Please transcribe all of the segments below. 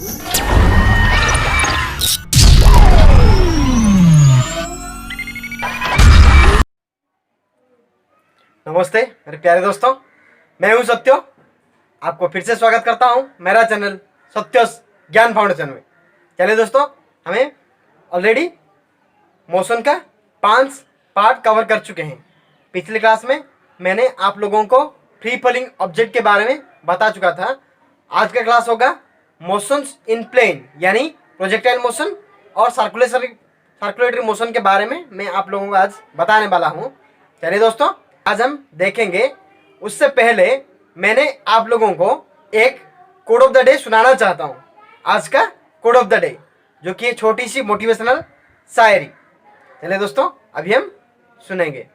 नमस्ते मेरे प्यारे दोस्तों, मैं हूं सत्यो। आपको फिर से स्वागत करता हूं मेरा चैनल सत्योस ज्ञान फाउंडेशन में। चलिए दोस्तों, हमें ऑलरेडी मोशन का 5 पार्ट कवर कर चुके हैं। पिछले क्लास में मैंने आप लोगों को फ्री फॉलिंग ऑब्जेक्ट के बारे में बता चुका था। आज का क्लास होगा मोशंस इन प्लेन यानी प्रोजेक्टाइल मोशन और सर्कुलेटरी मोशन के बारे में मैं आप लोगों को आज बताने वाला हूं। चलिए दोस्तों, आज हम देखेंगे। उससे पहले मैंने आप लोगों को एक कोड ऑफ द डे सुनाना चाहता हूं। आज का कोड ऑफ द डे जो कि छोटी सी मोटिवेशनल शायरी। चलिए दोस्तों, अभी हम सुनेंगे।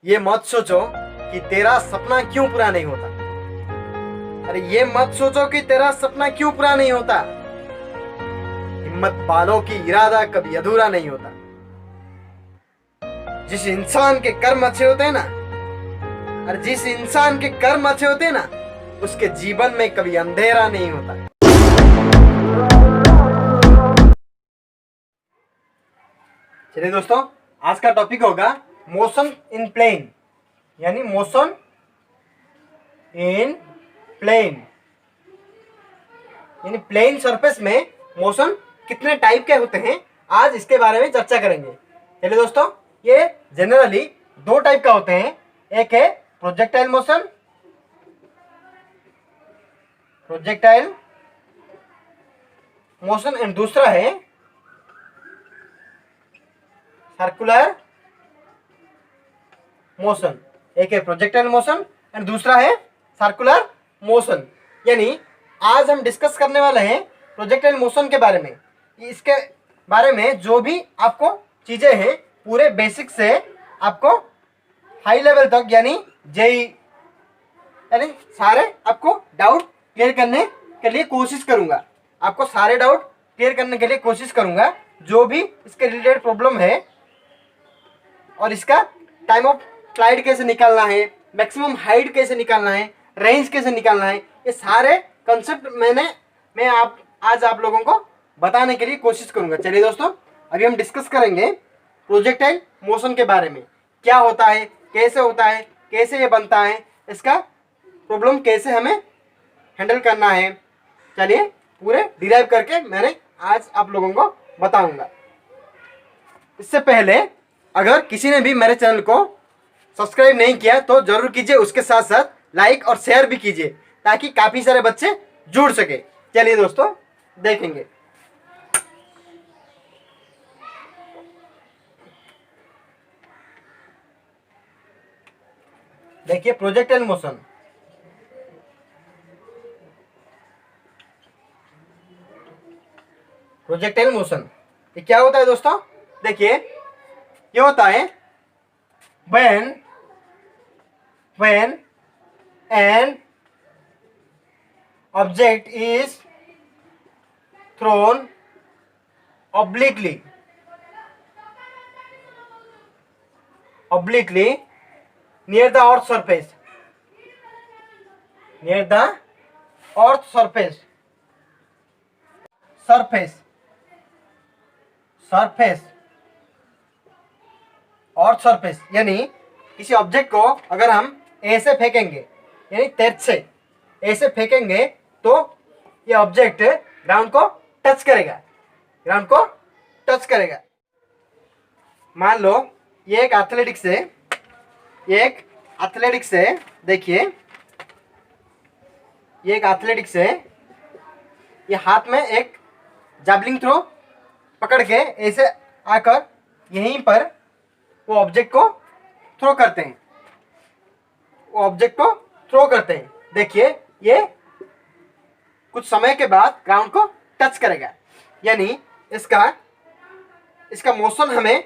ये मत सोचो कि तेरा सपना क्यों पूरा नहीं होता। अरे ये मत सोचो कि तेरा सपना क्यों पूरा नहीं होता। हिम्मत वालों की इरादा कभी अधूरा नहीं होता। जिस इंसान के कर्म अच्छे होते हैं ना, और जिस इंसान के कर्म अच्छे होते हैं ना, उसके जीवन में कभी अंधेरा नहीं होता। चलिए दोस्तों, आज का टॉपिक होगा मोशन इन प्लेन यानी मोशन इन प्लेन यानी प्लेन सरफेस में मोशन कितने टाइप के होते हैं, आज इसके बारे में चर्चा करेंगे। चलिए दोस्तों, ये जनरली 2 टाइप का होते हैं। एक है प्रोजेक्टाइल मोशन एंड दूसरा है सर्कुलर मोशन। एक है प्रोजेक्टाइल मोशन एंड दूसरा है सर्कुलर मोशन। यानी आज हम डिस्कस करने वाले हैं प्रोजेक्टाइल मोशन के बारे में। इसके बारे में जो भी आपको चीजें हैं, पूरे बेसिक से आपको हाई लेवल तक यानी जेई यानी सारे आपको डाउट क्लियर करने के लिए कोशिश करूंगा। आपको सारे डाउट क्लियर करने के लिए कोशिश करूंगा। जो भी इसके रिलेटेड प्रॉब्लम है और इसका टाइम ऑफ फ्लाइट कैसे निकालना है, मैक्सिमम हाइट कैसे निकालना है, रेंज कैसे निकालना है, ये सारे कंसेप्ट मैं आज आप लोगों को बताने के लिए कोशिश करूंगा। चलिए दोस्तों, अभी हम डिस्कस करेंगे प्रोजेक्टाइल मोशन के बारे में। क्या होता है, कैसे होता है, कैसे ये बनता है, इसका प्रॉब्लम कैसे हमें हैंडल करना है। चलिए पूरे डिराइव करके मैंने आज आप लोगों को बताऊंगा। इससे पहले अगर किसी ने भी मेरे चैनल को सब्सक्राइब नहीं किया तो जरूर कीजिए, उसके साथ साथ लाइक और शेयर भी कीजिए ताकि काफी सारे बच्चे जुड़ सके। चलिए दोस्तों, देखेंगे। देखिए प्रोजेक्टाइल मोशन। प्रोजेक्टाइल मोशन ये क्या होता है दोस्तों? देखिए ये होता है when an object is thrown obliquely near the earth surface earth surface यानी किसी ऑब्जेक्ट को अगर हम ऐसे फेंकेंगे यानी तेज से ऐसे फेंकेंगे तो ये ऑब्जेक्ट ग्राउंड को टच करेगा। मान लो ये एक एथलेटिक्स है। देखिए ये एक एथलेटिक्स है। ये हाथ में एक जैवलिन थ्रो पकड़ के ऐसे आकर यहीं पर वो ऑब्जेक्ट को थ्रो करते हैं। देखिए ये कुछ समय के बाद ग्राउंड को टच करेगा। यानी इसका मोशन हमें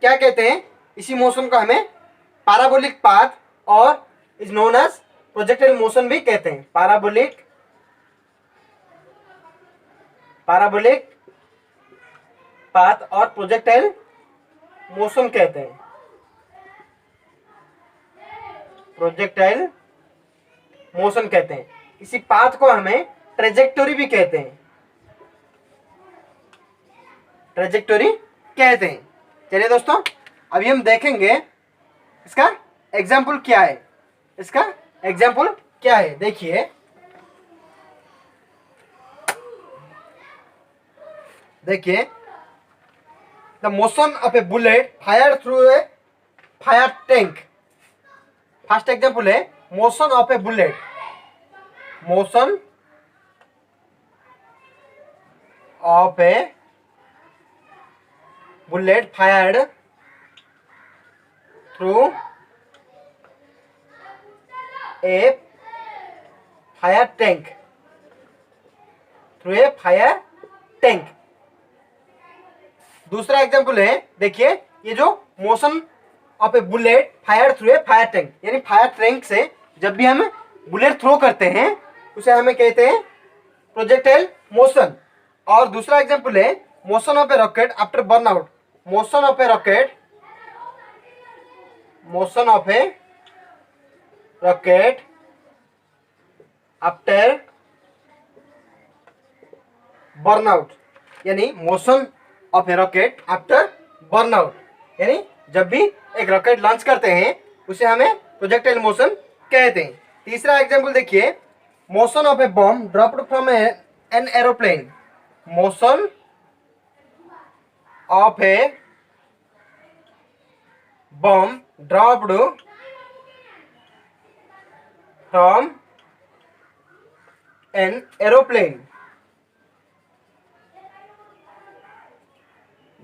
क्या कहते हैं? इसी मोशन को हमें पैराबोलिक पाथ और is known as projectile motion भी कहते हैं। पैराबोलिक पाथ और प्रोजेक्टाइल मोशन कहते हैं। इसी पाथ को हमें ट्रेजेक्टोरी भी कहते हैं, ट्रेजेक्टोरी कहते हैं। चलिए दोस्तों, अभी हम देखेंगे इसका एग्जाम्पल क्या है, इसका एग्जाम्पल क्या है। देखिए, देखिए, the motion of a bullet fire through a fire tank. First example है motion of a bullet, motion of a bullet fired through a fire tank, through a fire tank. दूसरा example है, देखिए, ये जो motion of a bullet fire through a fire tank, यानी fire tank से जब भी हम बुलेट थ्रो करते हैं उसे हमें कहते हैं प्रोजेक्टाइल मोशन। और दूसरा एग्जाम्पल है motion of a rocket after burnout, motion of a rocket, motion of a rocket after burnout, यानी motion of a rocket after burnout, यानी जब भी एक रॉकेट लॉन्च करते हैं उसे हमें प्रोजेक्टाइल मोशन कहते हैं। तीसरा एग्जांपल देखिए, motion of A bomb dropped from an aeroplane, motion of A bomb dropped from an aeroplane.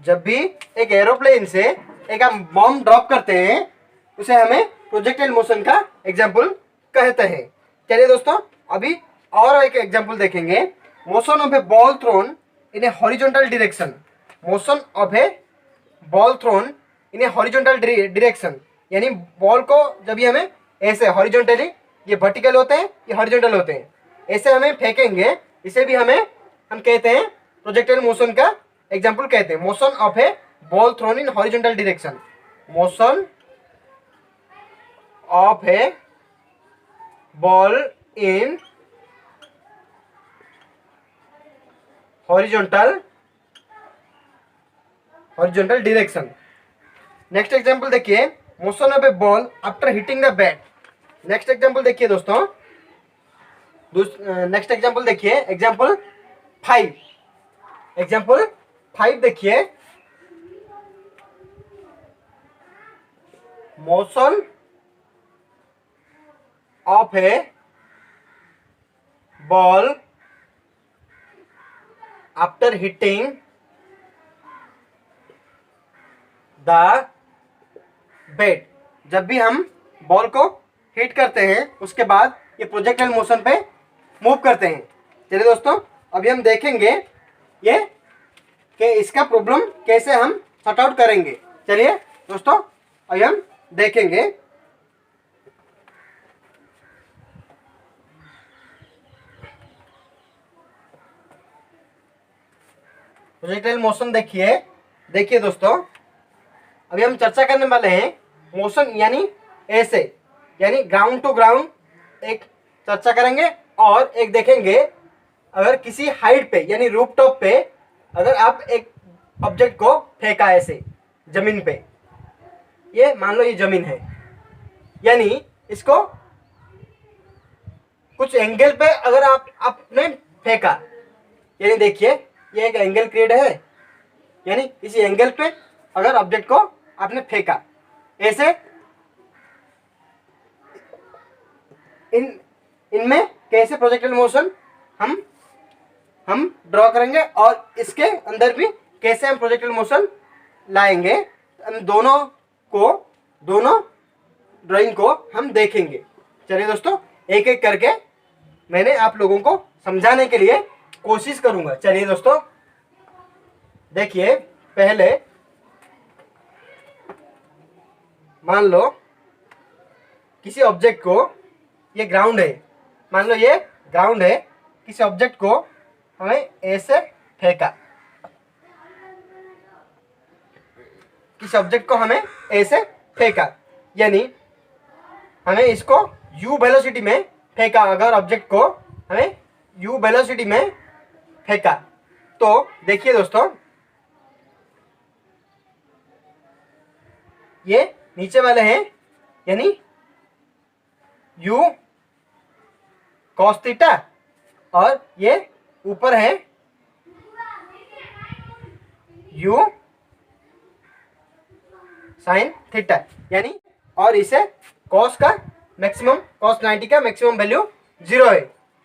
जब भी एक एरोप्लेन से एक हम बॉम्ब ड्रॉप करते हैं उसे हमें प्रोजेक्टाइल मोशन का एग्जाम्पल कहते हैं। चलिए दोस्तों, अभी और एक एग्जाम्पल देखेंगे, motion of a ball thrown in a horizontal direction, motion of a ball thrown in a horizontal direction, यानी बॉल को जब भी हमें ऐसे हॉरिजॉन्टली, ये वर्टिकल होते हैं, ये हॉरिजॉन्टल होते हैं, ऐसे हमें फेंकेंगे, इसे भी हम कहते हैं प्रोजेक्टाइल मोशन का एग्जाम्पल कहते हैं। Motion of a ball thrown in horizontal direction, motion of a ball in horizontal direction. Next example देखिए, motion of a ball after hitting the bat. Next example देखिए दोस्तों, नेक्स्ट एग्जाम्पल देखिए, example 5, example 5 देखिए, motion of a ball after hitting the bat. जब भी हम ball को hit करते हैं उसके बाद ये प्रोजेक्टाइल मोशन पे मूव करते हैं। चलिए दोस्तों, अभी हम देखेंगे ये कि इसका प्रॉब्लम कैसे हम सॉर्ट आउट करेंगे। चलिए दोस्तों, अभी हम देखेंगे। प्रोजेक्टाइल मोशन देखिए, देखिए दोस्तों, अभी हम चर्चा करने वाले हैं मोशन यानी ऐसे, यानी ग्राउंड टू ग्राउंड एक चर्चा करेंगे, और एक देखेंगे अगर किसी हाइट पे यानी रूफ टॉप पे अगर आप एक ऑब्जेक्ट को फेंका ऐसे जमीन पे, ये मान लो ये जमीन है, यानी इसको कुछ एंगल पे अगर आपने फेंका, यानी देखिए ये एक एंगल क्रिएट है, यानी इसी एंगल पे अगर ऑब्जेक्ट को आपने फेंका ऐसे, इनमें कैसे प्रोजेक्टाइल मोशन हम ड्रॉ करेंगे और इसके अंदर भी कैसे हम प्रोजेक्टाइल मोशन लाएंगे, हम दोनों ड्राइंग को हम देखेंगे। चलिए दोस्तों, एक एक करके मैंने आप लोगों को समझाने के लिए कोशिश करूंगा। चलिए दोस्तों, देखिए, पहले मान लो किसी ऑब्जेक्ट को, ये ग्राउंड है, मान लो ये ग्राउंड है, किसी ऑब्जेक्ट को हमें ऐसे फेंका, किसी ऑब्जेक्ट को हमें ऐसे फेंका, यानी हमें इसको u वेलोसिटी में फेंका। अगर ऑब्जेक्ट को हमें u वेलोसिटी में फेंका। तो देखिए दोस्तों, ये नीचे वाले हैं यानी u cos थीटा, और ये ऊपर है u sin थीटा यानी, और इसे cos का मैक्सिमम, cos 90 का मैक्सिमम वैल्यू 0 है।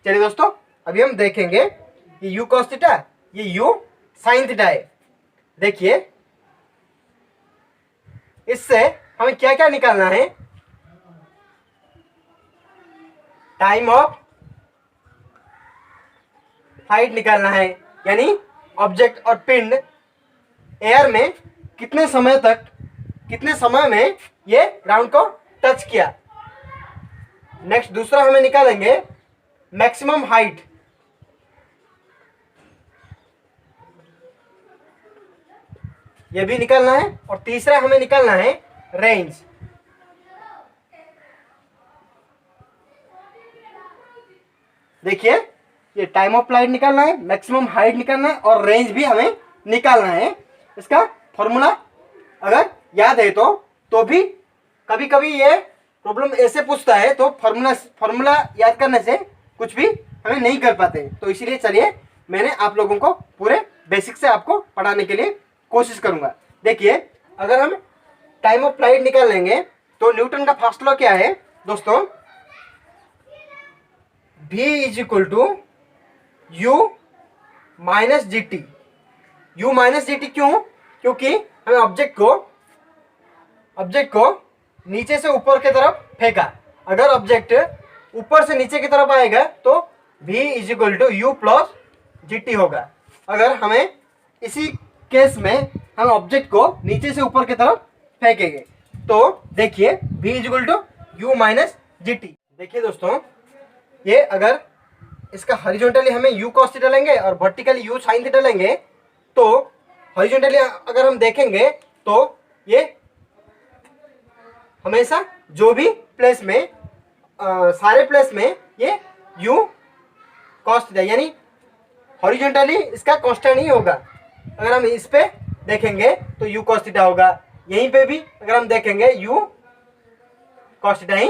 चलिए दोस्तों, अभी हम देखेंगे ये u cos थीटा, ये u sin थीटा है। देखिए इससे हमें क्या क्या निकालना है। टाइम ऑफ फ्लाइट निकालना है, यानी ऑब्जेक्ट और पिंड एयर में कितने समय में ये ग्राउंड को टच किया। नेक्स्ट दूसरा हमें निकालेंगे मैक्सिमम हाइट, ये भी निकालना है, और तीसरा हमें निकालना है रेंज। देखिए ये टाइम ऑफ फ्लाइट निकालना है, मैक्सिमम हाइट निकालना है, और रेंज भी हमें निकालना है। इसका फॉर्मूला अगर याद है तो भी कभी कभी ये प्रॉब्लम ऐसे पूछता है, तो फॉर्मूला याद करने से कुछ भी हमें नहीं कर पाते। तो इसीलिए चलिए मैंने आप लोगों को पूरे बेसिक से आपको पढ़ाने के लिए कोशिश करूंगा। देखिए अगर हम टाइम ऑफ फ्लाइट निकाल लेंगे तो न्यूटन का फर्स्ट लॉ क्या है दोस्तों, v is equal to u minus g t. u minus g t क्यों? क्योंकि हमें ऑब्जेक्ट को नीचे से ऊपर की तरफ फेंका। अगर ऑब्जेक्ट ऊपर से नीचे की तरफ आएगा तो v is equal to u plus g t होगा। अगर हमें इसी केस में हम ऑब्जेक्ट को नीचे से ऊपर की तरफ फेंकेंगे तो देखिए v is equal to u minus g t. देखिए दोस्तों, ये अगर इसका हॉरिजॉन्टली हमें u cos थीटा लेंगे और वर्टिकली u sin थीटा लेंगे, तो हॉरिजॉन्टली अगर हम देखेंगे तो ये हमेशा जो भी प्लेस में सारे प्लेस में ये u cos थीटा यानी हॉरिजॉन्टली इसका कांस्टेंट ही होगा। अगर हम इस पे देखेंगे तो u cos थीटा होगा, यहीं पे भी अगर हम देखेंगे u cos थीटा ही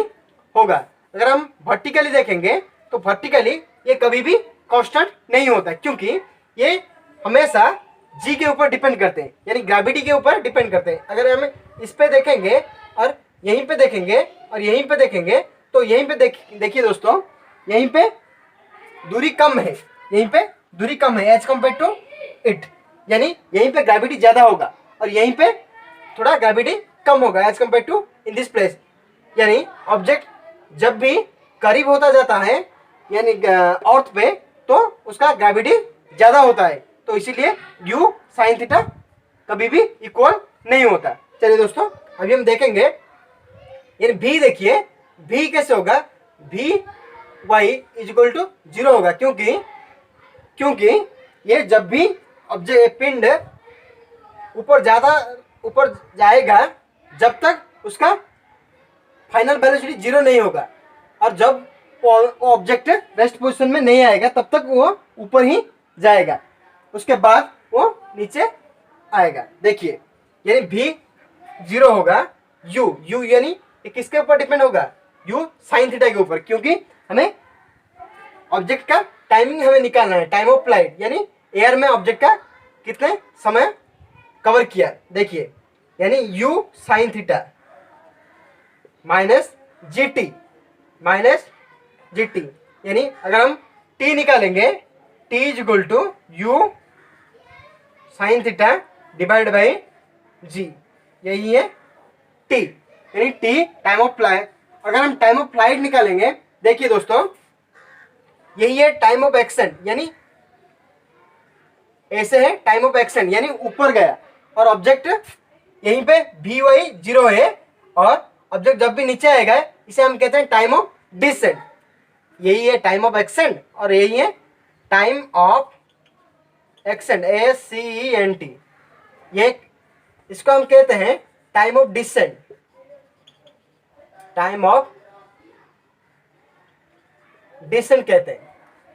होगा। अगर हम वर्टिकली देखेंगे तो वर्टिकली ये कभी भी कांस्टेंट नहीं होता, क्योंकि ये हमेशा g के ऊपर डिपेंड करते हैं, यानी ग्रेविटी के ऊपर डिपेंड करते हैं। अगर हम इस पे देखेंगे और यहीं पे देखेंगे और यहीं पे देखेंगे तो यहीं पे देखिए दोस्तों, यहीं पे दूरी कम है, यहीं पे दूरी कम है एज कम्पेयर टू इट, यानी यहीं पे ग्रेविटी ज्यादा होगा और यहीं पे थोड़ा ग्रेविटी कम होगा as compare to in this place. यानी ऑब्जेक्ट जब भी करीब होता जाता है यानी अर्थ पे तो उसका ग्रेविटी ज्यादा होता है, तो इसीलिए u sin थीटा कभी भी इक्वल नहीं होता। चलिए दोस्तों, अभी हम देखेंगे यानी v, देखिए v कैसे होगा, v y is equal to 0 होगा, क्योंकि ये जब भी ऑब्जेक्ट पिंड ऊपर जाएगा जब तक उसका फाइनल वेलोसिटी 0 नहीं होगा, और जब ऑब्जेक्ट रेस्ट पोजीशन में नहीं आएगा तब तक वो ऊपर ही जाएगा, उसके बाद वो नीचे आएगा। देखिए यानी v 0 होगा, u यानी किसके ऊपर डिपेंड होगा, u sin थीटा के ऊपर, क्योंकि हमें ऑब्जेक्ट का टाइमिंग हमें निकालना है, टाइम ऑफ फ्लाइट यानी एयर में ऑब्जेक्ट का कितने समय कवर किया। देखिए यानी u sin theta minus g t यानी अगर हम t निकालेंगे t is equal to u sin theta divide by g, यही है t, यानी t टाइम ऑफ फ्लाइट। अगर हम टाइम ऑफ फ्लाइट निकालेंगे, देखिए दोस्तों यही है टाइम ऑफ एक्शन, यानी ऐसे है टाइम ऑफ एक्शन यानी ऊपर गया, और ऑब्जेक्ट यहीं पे वी वाई 0 है, और ऑब्जेक्ट जब भी नीचे आएगा इसे हम कहते हैं टाइम ऑफ डिसेंट। यही है टाइम ऑफ एक्शन और यही है टाइम ऑफ एक्शन, ACENT। ये इसको हम कहते हैं time of descent, time of descent कहते हैं।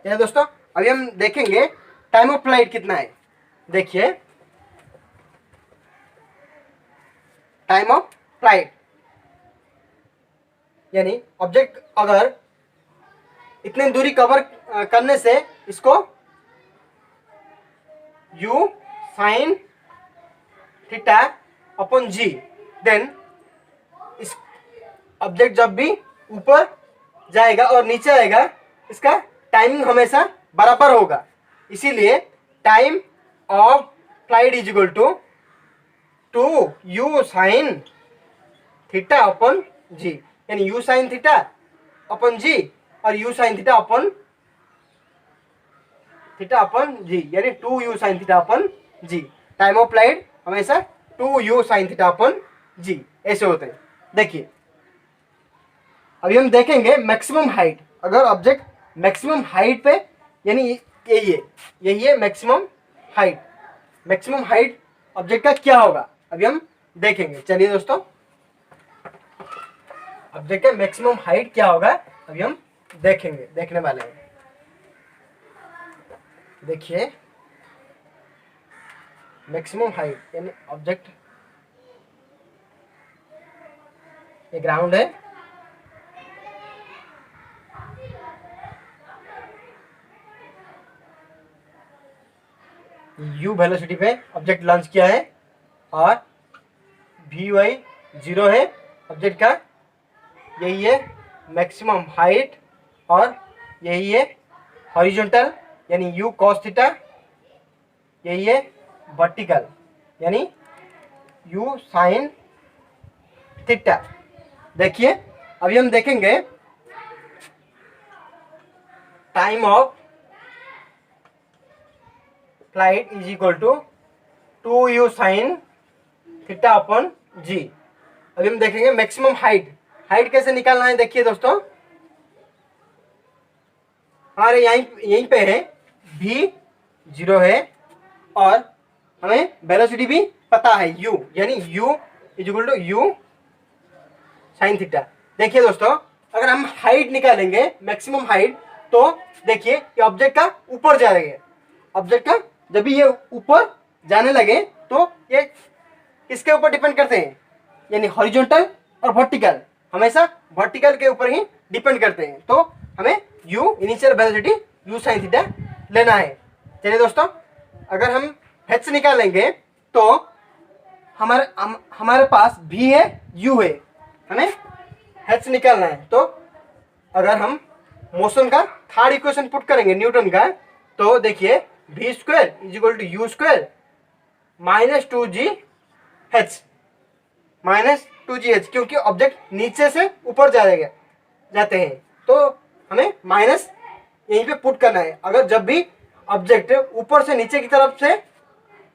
चलिए दोस्तों, अभी हम देखेंगे टाइम ऑफ फ्लाइट कितना है। देखिए टाइम ऑफ फ्लाइट यानी ऑब्जेक्ट अगर इतनी दूरी कवर करने से इसको u साइन थीटा अपॉन जी, देन इस ऑब्जेक्ट जब भी ऊपर जाएगा और नीचे आएगा इसका टाइमिंग हमेशा बराबर होगा। इसीलिए time of flight is equal to 2u sine theta upon g, यानी u sine theta upon g और u sine theta upon g, यानी 2u sine theta upon g. Time of flight हमेशा 2u साइन थीटा अपॉन जी ऐसे होते हैं। देखिए अभी हम देखेंगे मैक्सिमम हाइट। अगर ऑब्जेक्ट मैक्सिमम हाइट पे, यानी यही है maximum height. Maximum height object का क्या होगा अभी हम देखेंगे। चलिए दोस्तों, ऑब्जेक्ट का मैक्सिमम हाइट क्या होगा अभी हम देखेंगे, देखने वाले हैं। देखिए मैक्सिमम हाइट यानी ऑब्जेक्ट, ये ग्राउंड है, u वेलोसिटी पे ऑब्जेक्ट लॉन्च किया है और vy 0 है ऑब्जेक्ट का। यही है मैक्सिमम हाइट और यही है हॉरिजॉन्टल यानी u cos थीटा, यही है वर्टिकल यानी u साइन थीटा। देखिए अभी हम देखेंगे time of flight is equal to 2u sine theta upon g. अभी हम देखेंगे मैक्सिमम हाइट। हाइट कैसे निकालना है देखिए दोस्तों, हमारे यहीं पे है v 0 है और हमें वेलोसिटी भी पता है u, यानी u is equal to u sine theta. देखिए दोस्तों, अगर हम हाइट निकालेंगे मैक्सिमम हाइट, तो देखिए ये ऑब्जेक्ट का ऊपर जाएगा। ऑब्जेक्ट का जब भी ये ऊपर जाने लगे तो ये किसके ऊपर डिपेंड करते हैं, यानी हॉरिजॉन्टल और वर्टिकल, हमेशा वर्टिकल के ऊपर ही डिपेंड करते हैं। तो हमें u initial velocity u sine theta लेना है। चलिए दोस्तों, अगर हम h निकालेंगे तो हमारे पास v है u है, हमें h निकालना है। तो अगर हम मोशन का थर्ड इक्वेशन पुट करेंगे न्यूटन का, तो देखिए v square is equal to u square minus 2gh, क्योंकि ऑब्जेक्ट नीचे से ऊपर जाते हैं तो हमें माइनस यहीं पे पुट करना है। अगर जब भी ऑब्जेक्ट ऊपर से नीचे की तरफ से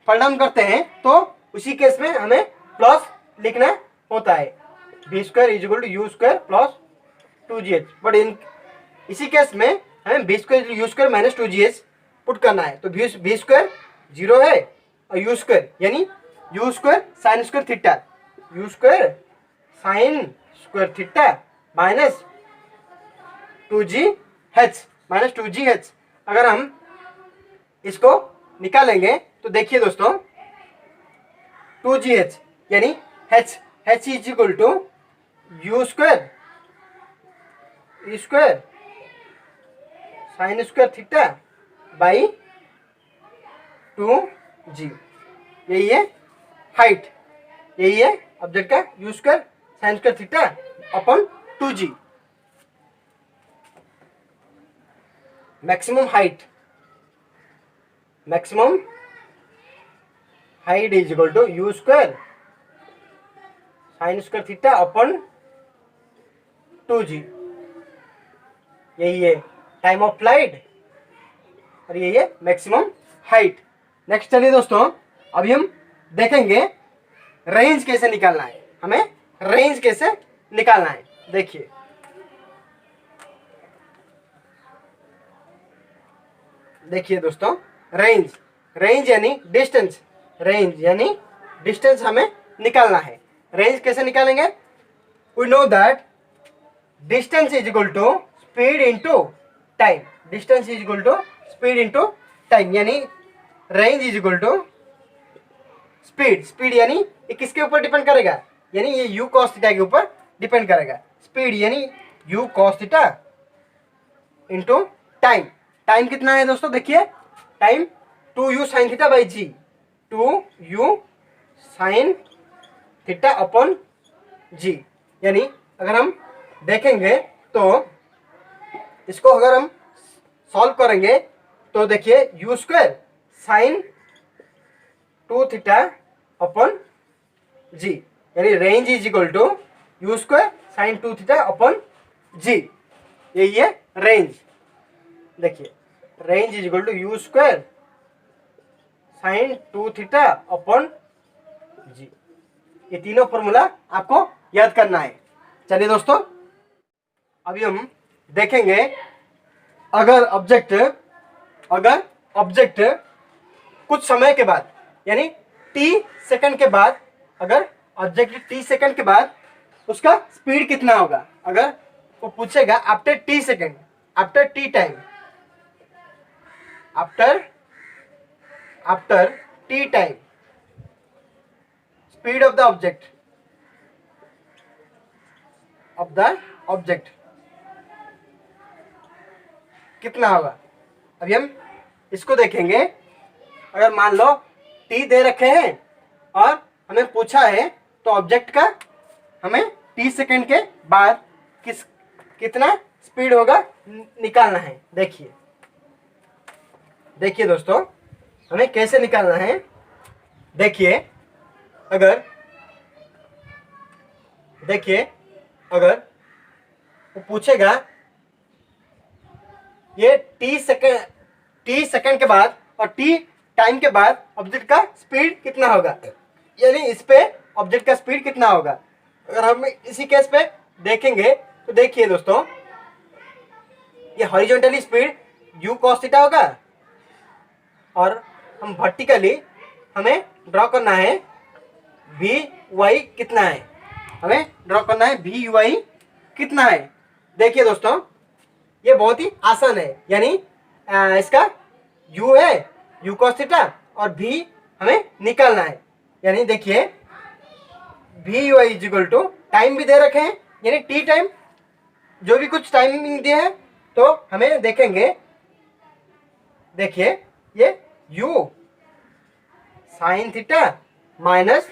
फॉल डाउन करते हैं तो उसी केस में हमें प्लस लिखना होता है, v square is equal to u square plus 2gh। But इसी केस में हमें v square u square minus 2gh put करना है। तो v स्क्वायर 0 है और u स्क्वायर यानी u square sine square theta, u square sine square theta minus 2gh। अगर हम इसको निकालेंगे तो देखिए दोस्तों 2gh यानी h is equal to u square e square sine square theta by 2g। यही है हाइट, यही है ऑब्जेक्ट का u square sine square theta upon 2g। Maximum height is equal to u square sine square theta upon 2g। यही है time of flight और यही है मैक्सिमम हाइट। नेक्स्ट चलिए दोस्तों, अभी हम देखेंगे रेंज कैसे निकालना है, हमें रेंज कैसे निकालना है। देखिए दोस्तों, रेंज यानी डिस्टेंस हमें निकालना है। रेंज कैसे निकालेंगे, we know that distance is equal to speed into time. Distance is equal to speed into time, यानी range is equal to speed. Speed यानी ये किसके ऊपर डिपेंड करेगा, यानी ये u cos थीटा के ऊपर डिपेंड करेगा। स्पीड यानी u cos theta into time. Time कितना है दोस्तों, देखिए time 2u sin theta by g, 2u sin theta upon g. यानी अगर हम देखेंगे तो इसको अगर हम सॉल्व करेंगे तो देखिए u square sine 2 theta upon g, यानी range is equal to u square sine 2 theta upon g. यही है रेंज। देखिए range is equal to u square sine 2 theta upon g. ये तीनों फॉर्मूला आपको याद करना है। चलिए दोस्तों, अभी हम देखेंगे अगर ऑब्जेक्ट कुछ समय के बाद यानी t सेकंड के बाद, अगर ऑब्जेक्ट t सेकंड के बाद उसका स्पीड कितना होगा। अगर वो पूछेगा after t second, after t time, after t time speed of the object कितना होगा। अभी हम इसको देखेंगे। अगर मान लो t दे रखे हैं और हमें पूछा है तो ऑब्जेक्ट का हमें t सेकंड के बाद कितना स्पीड होगा निकालना है। देखिए दोस्तों, हमें कैसे निकालना है। देखिए अगर वो पूछेगा ये t सेकंड के बाद और t टाइम के बाद ऑब्जेक्ट का स्पीड कितना होगा, यानी इस पे ऑब्जेक्ट का स्पीड कितना होगा। अगर हम इसी केस पे देखेंगे तो देखिए दोस्तों, ये horizontally speed u cos theta होगा और हम वर्टिकली हमें ड्रॉ करना है vy कितना है, हमें ड्रॉ करना है vy कितना है। देखिए दोस्तों, ये बहुत ही आसान है, यानी इसका u है u cos थीटा और v हमें निकालना है। यानी देखिए vy is equal to time भी दे रखे हैं, यानी t टाइम जो भी कुछ टाइमिंग दिया है तो हमें देखेंगे। देखिए ये u sine theta minus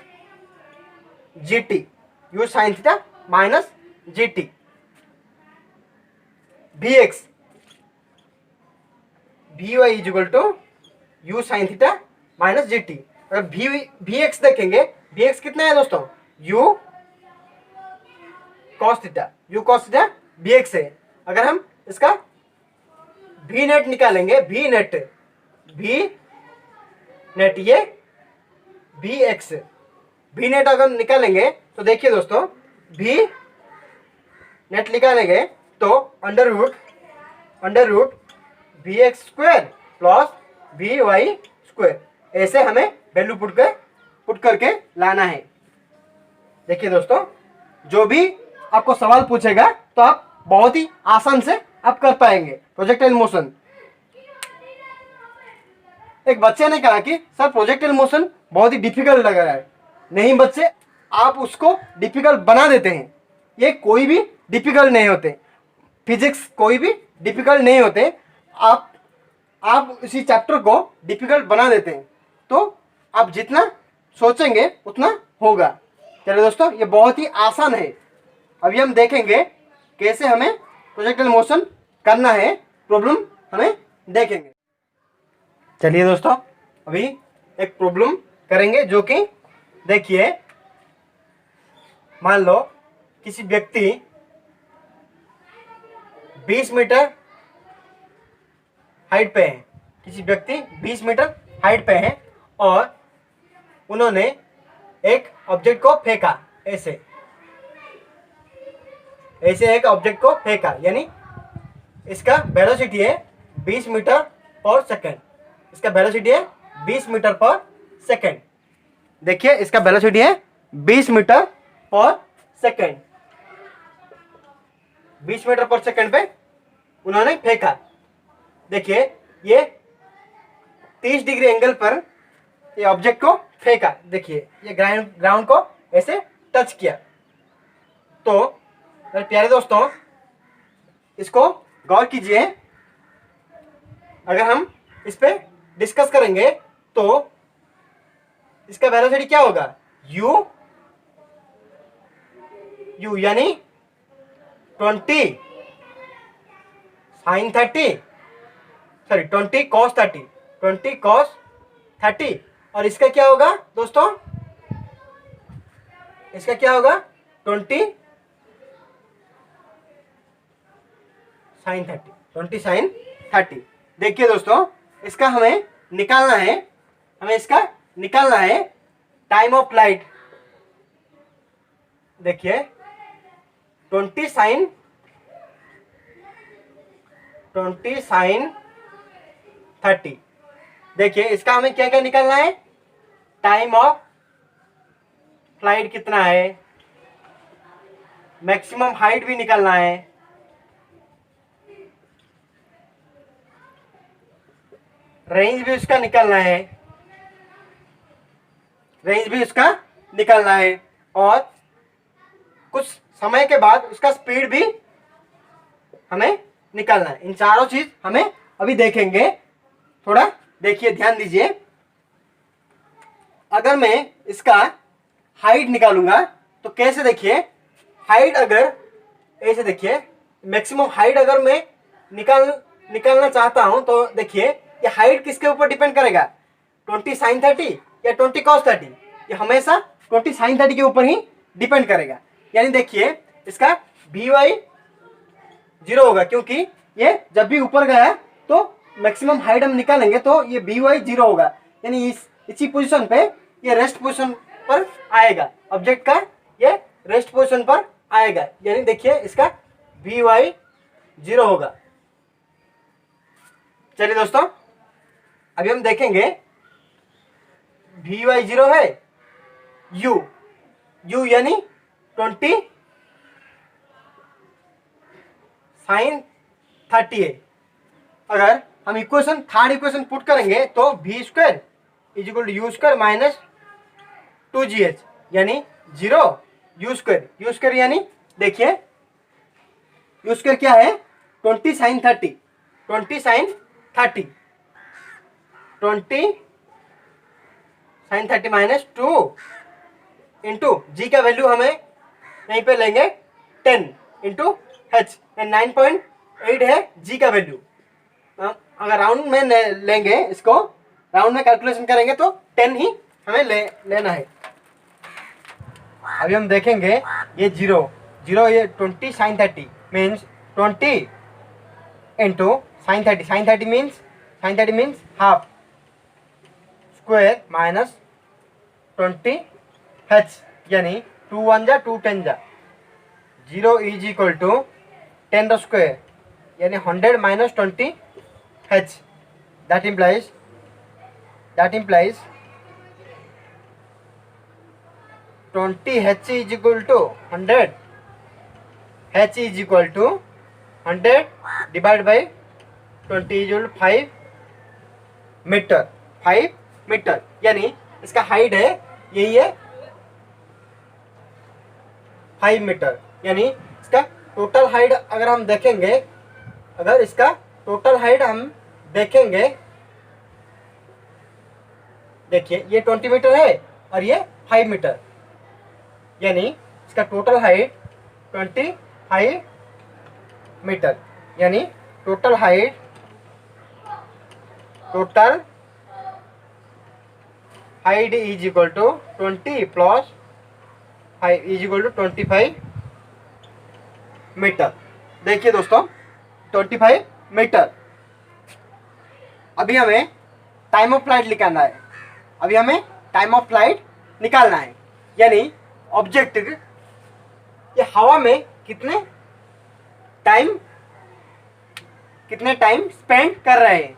g t, u sine theta minus g t, vx vy is equal to u sine theta minus g t. अगर vx देखेंगे, vx कितना है दोस्तों, u cos theta, u cos theta vx है। अगर हम इसका v net निकालेंगे, v नेट ये vx, v नेट अगर निकालेंगे तो देखिए दोस्तों, v नेट निकालेंगे तो under root vx square plus vy square, ऐसे हमें वैल्यू पुट करके लाना है। देखिए दोस्तों, जो भी आपको सवाल पूछेगा तो आप बहुत ही आसान से आप कर पाएंगे प्रोजेक्टाइल मोशन। एक बच्चे ने कहा कि सर प्रोजेक्टाइल मोशन बहुत ही डिफिकल्ट लग रहा है। नहीं बच्चे, आप उसको डिफिकल्ट बना देते हैं। ये कोई भी डिफिकल्ट नहीं होते, फिजिक्स कोई भी डिफिकल्ट नहीं होते। आप इसी चैप्टर को डिफिकल्ट बना देते हैं, तो आप जितना सोचेंगे उतना होगा। चलिए दोस्तों, ये बहुत ही आसान है। अभी हम देखेंगे कैसे हमें प्रोजेक्टाइल मोशन करना है, प्रॉब्लम हमें देखेंगे। चलिए दोस्तों, अभी एक प्रॉब्लम करेंगे जो कि देखिए, मान लो किसी व्यक्ति 20 मीटर हाइट पे है, किसी व्यक्ति 20 मीटर हाइट पे है और उन्होंने एक ऑब्जेक्ट को फेंका, ऐसे एक ऑब्जेक्ट को फेंका, यानी इसका वेलोसिटी है 20 मीटर पर सेकंड। इसका वेलोसिटी है 20 मीटर पर सेकंड। देखिए इसका वेलोसिटी है 20 मीटर पर सेकंड। 20 मीटर पर सेकंड पे उन्होंने फेंका। देखिए ये 30 डिग्री एंगल पर ये ऑब्जेक्ट को फेंका, देखिए ये ग्राउंड को ऐसे टच किया। तो मेरे प्यारे दोस्तों इसको गौर कीजिए, अगर हम इस पे डिस्कस करेंगे तो इसका वेलोसिटी क्या होगा, u यानी 20 sin 30, सॉरी 20 cos 30, 20 cos 30। और इसका क्या होगा दोस्तों, इसका क्या होगा 20 sin 30, 20 sin 30। देखिए दोस्तों इसका हमें निकालना है, टाइम ऑफ लाइट। देखिए 20 sin 30। देखिए इसका हमें क्या क्या निकालना है, टाइम ऑफ फ्लाइट कितना है, मैक्सिमम हाइट भी निकालना है, रेंज भी उसका निकालना है, और कुछ समय के बाद उसका स्पीड भी हमें निकालना है। इन चारों चीज हमें अभी देखेंगे। थोड़ा देखिए, ध्यान दीजिए। अगर मैं इसका हाइट निकालूंगा तो कैसे, देखिए हाइट अगर ऐसे, देखिए मैक्सिमम हाइट अगर मैं निकालना चाहता हूं तो देखिए ये हाइट किसके ऊपर डिपेंड करेगा, 20 sin 30 या 20 cos 30। ये हमेशा 20 sin 30 के ऊपर ही डिपेंड करेगा। यानी देखिए इसका Vy 0 होगा, क्योंकि ये जब भी ऊपर गया तो मैक्सिमम हाइट हम निकालेंगे तो ये Vy 0 होगा। यानी इसी पोजीशन पे ये रेस्ट पोजीशन पर आएगा, ऑब्जेक्ट का ये रेस्ट पोजीशन पर आएगा। यानी देखिए इसका Vy 0 होगा। चलिए दोस्तों अभी हम देखेंगे Vy 0 है, u यानी 20 sin 30 है। अगर हम थर्ड इक्वेशन पुट करेंगे तो v square is equal to u square minus 2gh यानी 0 u स्क्वायर यानी देखिए u स्क्वायर क्या है, 20 sin 30, 20 sin 30 माइनस 2 इंटू जी का वैल्यू हमें यहीं पे लेंगे 10 इंटू एच, 9.8 है जी का वैल्यू। अगर राउंड में लेंगे, इसको राउंड में कैलकुलेशन करेंगे तो 10 ही हमें लेना है। अभी हम देखेंगे ये 0 ये 20 sin 30 means 20 into sin 30 means half square minus 20 h यानी 2 1 जा 2 10 जा 0 इज इक्वल टू 10 स्क्वायर यानी 100 minus 20 h। that implies 20 h is equal to 100, h is equal to 100 divided by 20 is equal to 5 metre. यानी इसका height है यही है 5 metre. यानी इसका टोटल हाइट अगर हम देखेंगे, देखिए ये 20 मीटर है और ये 5 मीटर, यानी इसका टोटल हाइट 25 मीटर। यानी total height is equal to 20 plus 5 is equal to 25 metre. देखिए दोस्तों 25 मीटर। अभी हमें टाइम ऑफ फ्लाइट निकालना है। यानी ऑब्जेक्ट ये हवा में कितने टाइम स्पेंड कर रहे हैं,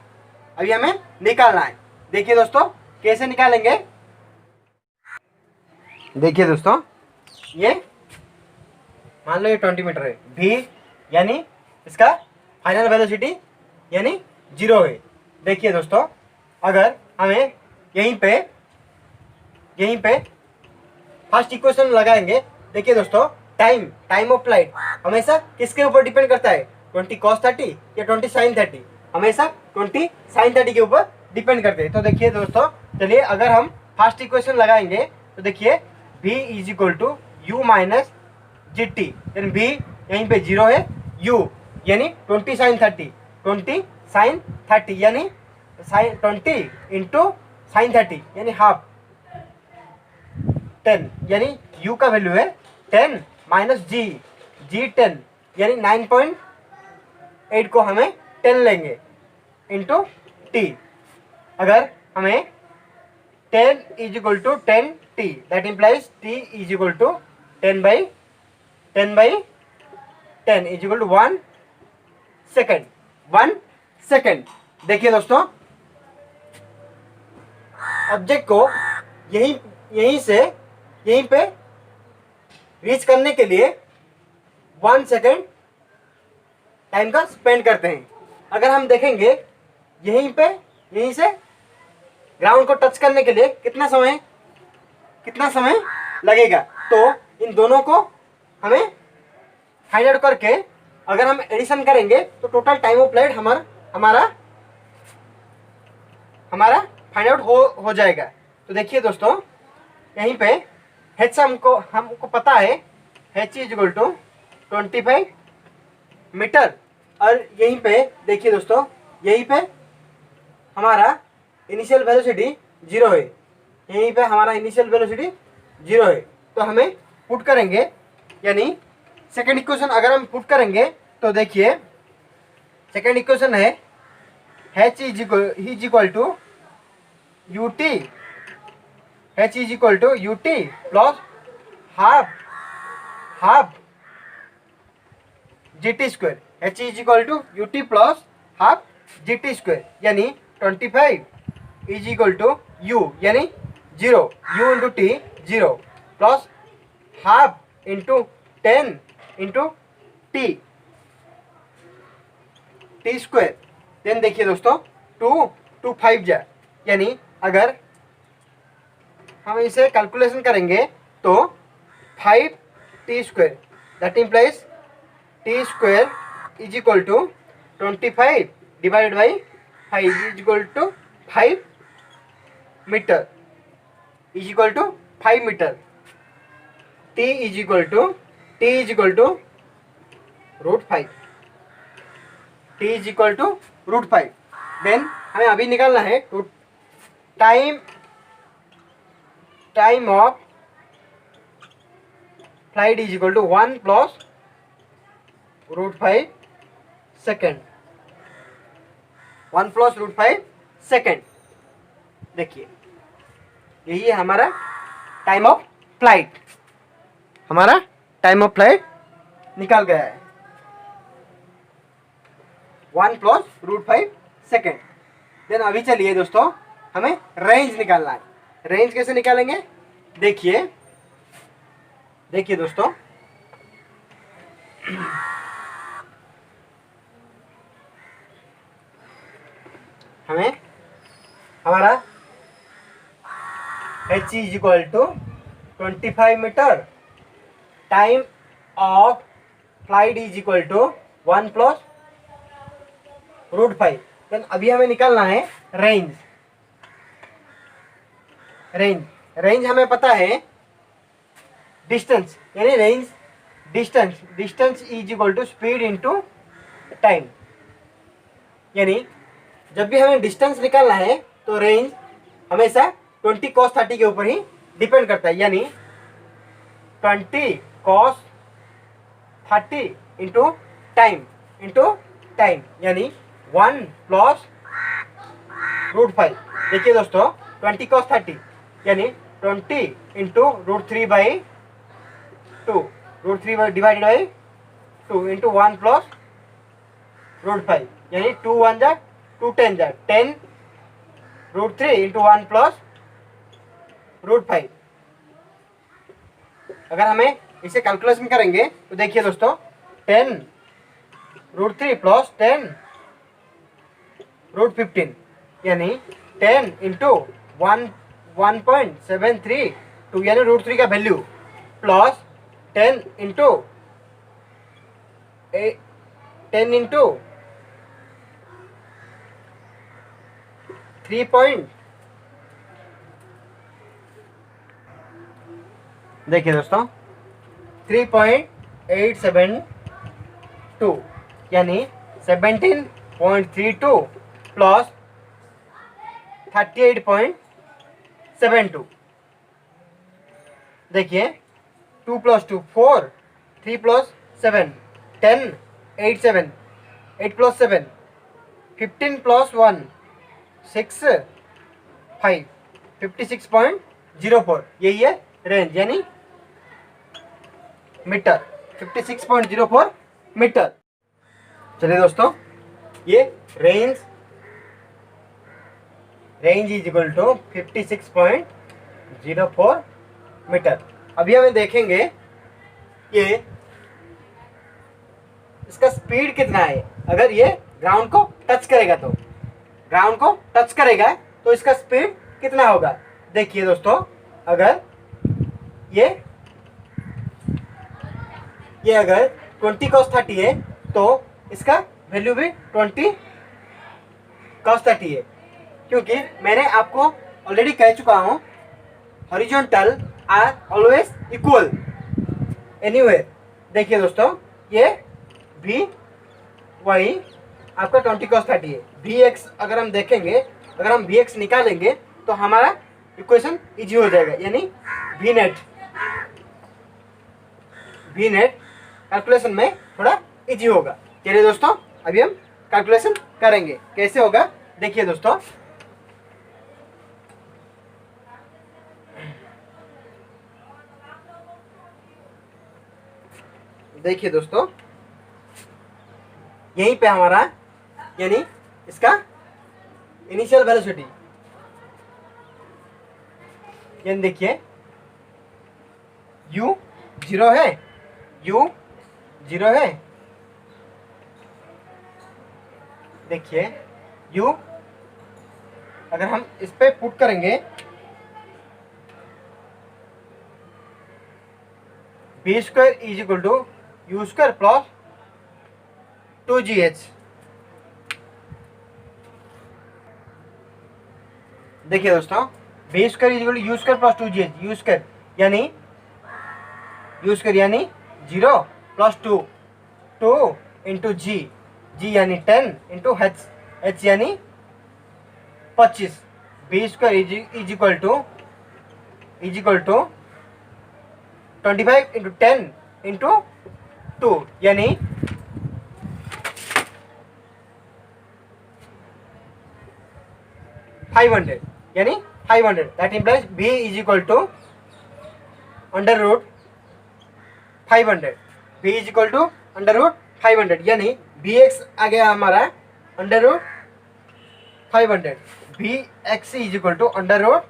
अभी हमें निकालना है। देखिए दोस्तों कैसे निकालेंगे। देखिए दोस्तों ये मान लो ये 20 मीटर है, v यानी इसका फाइनल वेलोसिटी यानी जीरो है। देखिए दोस्तों, अगर हमें यहीं पे फर्स्ट इक्वेशन लगाएंगे, देखिए दोस्तों, टाइम ऑफ फ्लाइट हमेशा किसके ऊपर डिपेंड करता है, 20 cos 30 या 20 sin 30, हमेशा 20 sin 30 के ऊपर डिपेंड करते हैं। तो देखिए दोस्तों, चलिए अगर हम फर्स्ट इक्वेशन लगाएंगे तो देखिए v is equal to u minus g t, यानी v यहीं पे जीरो है, u यानी 20 sin 30, 20 sin 30 यानी 20 इंटू साइन 30 यानी हाफ, 10 यानी u का वैल्यू है 10 माइनस जी 10 यानी 9.8 को हमें 10 लेंगे इंटू टी। अगर हमें 10 इज इक्वल टू 10 टी, that implies t is equal to 10 by 10 is equal to 1 second, 1 second. देखिए दोस्तों, ऑब्जेक्ट को यहीं पे रीच करने के लिए 1 सेकेंड टाइम का स्पेंड करते हैं। अगर हम देखेंगे यहीं से ग्राउंड को टच करने के लिए कितना समय लगेगा, तो इन दोनों को हमें फाइंड आउट करके अगर हम एडिशन करेंगे तो टोटल टाइम ऑफ फ्लाइट हमारा फाइंड आउट हो जाएगा। तो देखिए दोस्तों, यहीं पे h हमको पता है, h is equal to 25 metre, और यहीं पे देखिए दोस्तों, यहीं पे हमारा इनिशियल वेलोसिटी जीरो है, यहीं पे हमारा इनिशियल वेलोसिटी जीरो है। तो हमें पुट करेंगे, यानी सेकेंड इक्वेशन अगर हम पुट करेंगे तो देखिए सेकेंड इक्वेशन है h is equal to u t, h is equal to u t plus half g t square, h is equal to u t plus half g t square, यानी 25 is equal to u यानी zero, u into t zero plus half into 10 into t square. Then देखिए दोस्तों, 2 5 जा, यानी अगर हम इसे calculation करेंगे तो 5 t square, that implies t square is equal to 25 divided by 5 is equal to 5 metre, is equal to 5 metre. T is equal to √5, t is equal to √5। Then हमें अभी निकालना है time of flight is equal to 1 plus √5 second, 1 plus √5 second. देखिए यही है हमारा time of flight, हमारा time of flight निकल गया है, 1 प्लस √5 सेकेंड। देन अभी चलिए दोस्तों, हमें रेंज निकालना है। रेंज कैसे निकालेंगे, देखिए दोस्तों, हमें हमारा h is equal to 25 metre, time of flight is equal to 1 plus √5। Then अभी हमें निकालना है रेंज हमें पता है डिस्टेंस, यानी distance is equal to speed into time, यानी जब भी हमें डिस्टेंस निकालना है तो रेंज हमेशा 20 cos 30 के ऊपर ही डिपेंड करता है, यानी 20 cos 30 इंटू टाइम यानी 1 प्लस √5। देखिए दोस्तों, 20 cos 30 यानी 20 into √3/2, √3 divided by 2 into 1 plus √5, यानी 2 1 जा 2 10 जा 10 √3 इंटू 1 प्लस √5। अगर हमें इसे कैलकुलेशन करेंगे तो देखिए दोस्तों, 10 √3 प्लस 10 रूट 15 यानी 10 इंटू 1.732 यानी रूट 3 का वैल्यू प्लस 10 इंटू 3 देखिए दोस्तों 3.872 यानी 17.32 प्लस 38.72 देखिए 2 प्लस 2 4 3 प्लस 7 10 8 7 8 प्लस 7 15 प्लस 1 6 5 56.04 यही है रेंज यानी मीटर 56.04 मीटर। चलिए दोस्तों ये range is equal to 56.04 metre. अभी हमें देखेंगे ये इसका स्पीड कितना है। अगर ये ग्राउंड को टच करेगा तो इसका स्पीड कितना होगा। देखिए दोस्तों अगर ये अगर 20 cos 30 है तो इसका वैल्यू भी 20 cos 30 है, क्योंकि मैंने आपको ऑलरेडी कह चुका हूं horizontal are always equal anywhere. देखिए दोस्तों ये भी वही आपका 20 cos 30 है। Vx अगर हम देखेंगे, अगर हम Vx निकालेंगे तो हमारा इक्वेशन इजी हो जाएगा, यानी V नेट कैलकुलेशन में थोड़ा इजी होगा। चलिए दोस्तों अभी हम कैलकुलेशन करेंगे, कैसे होगा देखिए दोस्तों। देखिए दोस्तों यहीं पे हमारा यानी इसका इनिशियल वेलोसिटी यानी देखिए u 0 है, देखिए u अगर हम इस पे पुट करेंगे b square is equal to u square plus 2gh। देखिए दोस्तों b square is equal to u square plus 2gh, u square यानी 0 प्लस 2 इंटू g यानी 10 इंटू h यानी 25। b square is equal to 25 into 10 into 2 यानी 500 यानी 500। That implies b is equal to under root 500, b is equal to under root 500 यानी bx आ गया हमारा under root 500, bx is equal to under root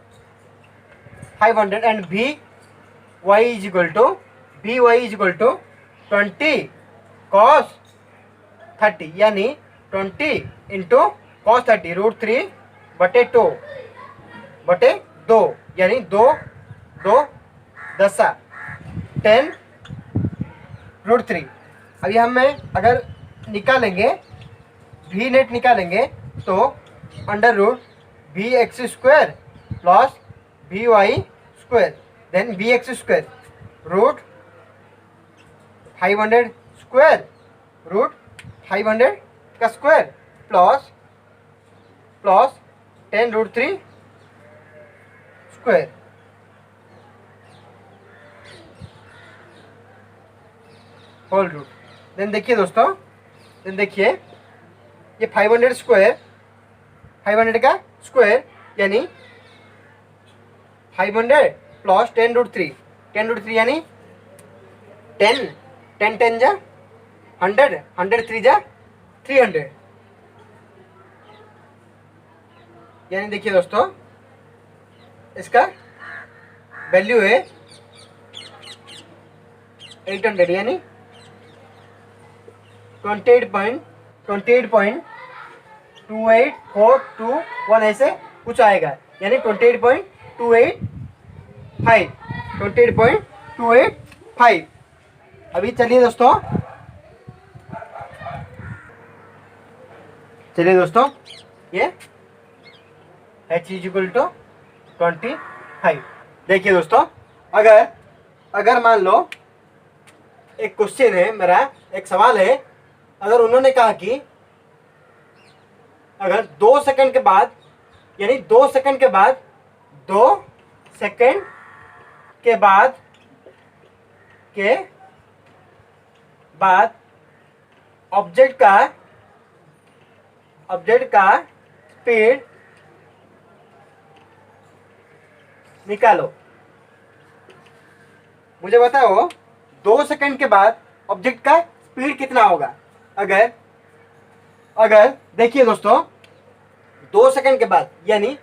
500 and by is equal to 20 cos 30 यानी 20 into cos 30 root 3 बटे 2 यानी 2 10 root 3। अभी हमें अगर निकालेंगे v नेट निकालेंगे तो under root bx square plus by square then bx square root 500 square root 500 का square plus 10 root 3 square whole root. Then देखिए दोस्तों, ये 500 स्क्वायर 500 का स्क्वायर यानी 500 प्लस 10 रूट 3 यानी 10 जा 100 3 जा 300 यानी देखिए दोस्तों इसका वैल्यू है 800 यानी 28.28 28.421 ऐसे कुछ आएगा, यानी 28.285, 28.285। अभी चलिए दोस्तों, ये h इक्वल टू 25। देखिए दोस्तों, अगर मान लो एक क्वेश्चन है, मेरा एक सवाल है, अगर उन्होंने कहा कि अगर 2 सेकंड के बाद, यानी 2 सेकंड के बाद, 2 सेकंड के बाद ऑब्जेक्ट का स्पीड निकालो। मुझे बताओ 2 सेकंड के बाद ऑब्जेक्ट का स्पीड कितना होगा। अगर देखिए दोस्तों, 2 सेकंड के बाद, यानी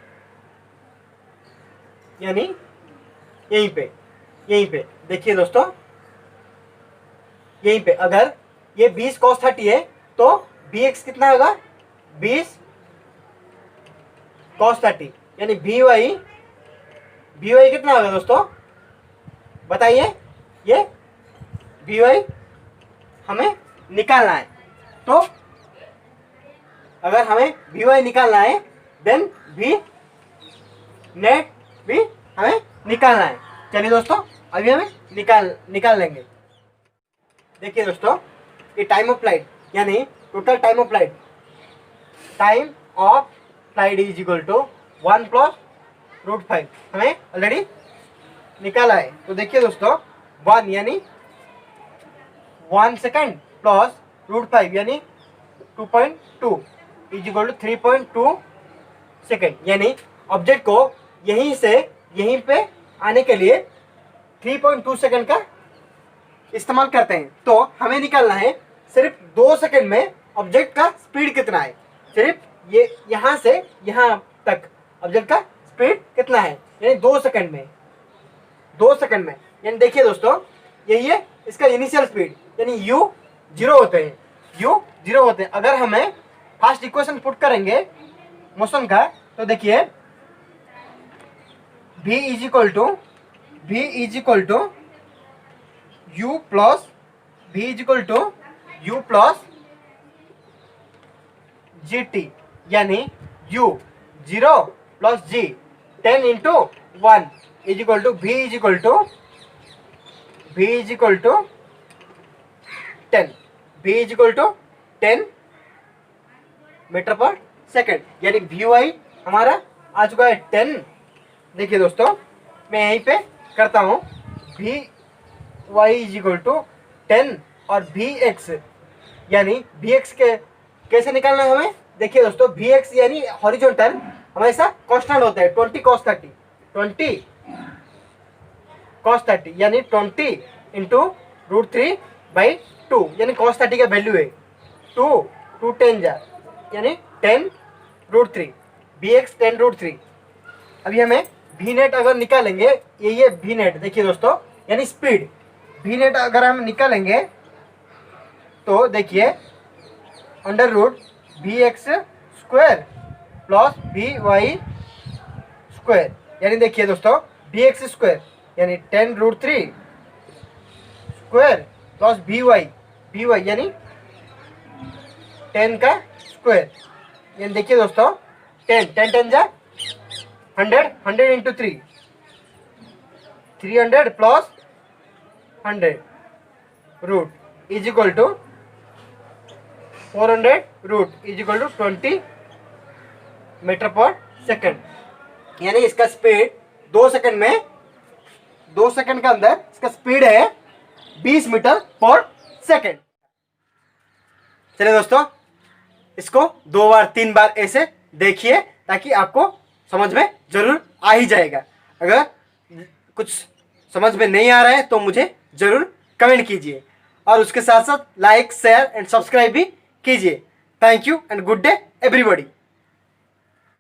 यहीं पे देखिए दोस्तों, यहीं पे अगर ये 20 cos 30 है तो bx कितना होगा, 20 cos 30, यानी by कितना होगा दोस्तों, बताइए। ये by हमें निकालना है, तो अगर हमें by निकालना है, देन v नेट भी हमें निकालना है। चलिए दोस्तों, अभी हमें निकाल लेंगे। देखिए दोस्तों, ये टाइम ऑफ फ्लाइट, यानी total time of flight is equal to 1 + √5 हमें ऑलरेडी निकाला है। तो देखिए दोस्तों, 1 यानी 1 सेकेंड प्लस √5 यानी 2.2 इज इक्वल टू 3.2 सेकेंड, यानी ऑब्जेक्ट को यहीं से यहीं पे आने के लिए 3.2 सेकेंड का इस्तेमाल करते हैं। तो हमें निकालना है सिर्फ 2 सेकेंड में ऑब्जेक्ट का स्पीड कितना है, सिर्फ ये यहाँ से यहाँ तक ऑब्जेक्ट का स्पीड कितना है, यानी 2 सेकेंड में, 2 सेकेंड में। यानी देखिए दोस्तों, यही है इसका इनिशियल स्पीड, यानी u 0 होते हैं। अगर हमें फर्स्ट इक्वेशन पुट करेंगे मोशन का, तो देखिए v is equal to u plus gt, यानी u 0 plus g 10 into 1 is equal to v is equal to 10 metre पर सेकेंड, यानी vy हमारा आ चुका है 10। देखिए दोस्तों, मैं यहीं पे करता हूँ, vy इज इक्वल टू 10 और vx, यानी vx के कैसे निकालना है हमें। देखिए दोस्तों, vx यानी हॉरिजॉन्टल हमेशा कांस्टेंट होता है, 20 cos 30 यानी 20 इंटू √3/2, यानी cos 30 का वैल्यू है 2 10 जा, यानी 10 √3, vx 10 √3। अभी हमें v नेट अगर निकालेंगे, ये v नेट देखिए दोस्तों, यानी स्पीड, v नेट अगर हम निकालेंगे तो देखिए √vx² प्लस vy², यानी देखिए दोस्तों vx² यानी 10 √3 स्क्वायर प्लस vy यानी 10 का स्क्वायर, यानी देखिए दोस्तों 10 जा 100 into 3 300 plus 100 root is equal to 400 root is equal to 20 metre पर सेकेंड, यानी इसका स्पीड 2 सेकंड में, 2 सेकंड के अंदर इसका स्पीड है 20 मीटर पर सेकेंड। चलिए दोस्तों, इसको 2 बार 3 बार ऐसे देखिए ताकि आपको समझ में जरूर आ ही जाएगा। अगर कुछ समझ में नहीं आ रहा है तो मुझे जरूर कमेंट कीजिए और उसके साथ साथ लाइक शेयर एंड सब्सक्राइब भी कीजिए। Thank you and good day everybody.